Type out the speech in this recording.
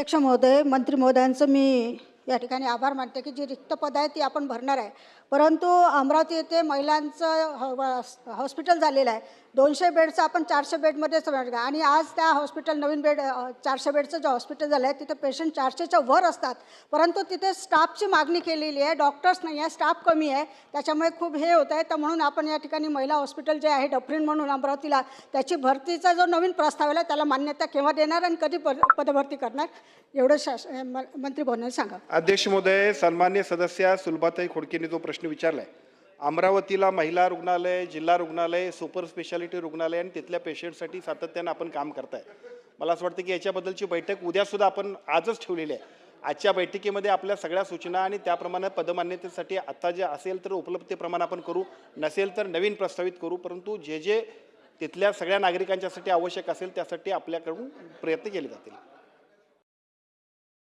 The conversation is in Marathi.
अध्यक्ष महोदय, मंत्री महोदयांचं मी या ठिकाणी आभार मानते की जी रिक्त पद आहे ती आपण भरणार आहे. परंतु अमरावती येथे महिलांचं हॉस्पिटल झालेलं आहे. 200 बेडचं आपण 400 बेडमध्येच आणि आज त्या हॉस्पिटल नवीन बेड 400 बेडचं जे हॉस्पिटल झालं आहे तिथे पेशंट 400च्या वर असतात. परंतु तिथे स्टाफची मागणी केलेली आहे, डॉक्टर्स नाही आहे, स्टाफ कमी आहे. त्याच्यामुळे खूप हे होत आहे. तर म्हणून आपण या ठिकाणी महिला हॉस्पिटल जे आहे डफरीन म्हणून अमरावतीला, त्याची भरतीचा जो नवीन प्रस्ताव आहे त्याला मान्यता केव्हा देणार आणि कधी पदभरती करणार एवढं मंत्री भवनाने सांगा. अध्यक्ष महोदय, सन्मान्य सदस्य सुलभाताई खोडकेंनी जो प्रश्न विचारला आहे, अमरावतीला महिला रुग्णालय, जिल्हा रुग्णालय, सुपर स्पेशालिटी रुग्णालय आणि तिथल्या पेशंटसाठी सातत्यानं आपण काम करताय. मला असं वाटतं की याच्याबद्दलची बैठक उद्यासुद्धा आपण आजच ठेवलेली आहे. आजच्या बैठकीमध्ये आपल्या सगळ्या सूचना आणि त्याप्रमाणे पदमान्यतेसाठी आता जे असेल तर उपलब्धतेप्रमाणे आपण करू, नसेल तर नवीन प्रस्तावित करू. परंतु जे तिथल्या सगळ्या नागरिकांच्यासाठी आवश्यक असेल त्यासाठी आपल्याकडून प्रयत्न केले जातील.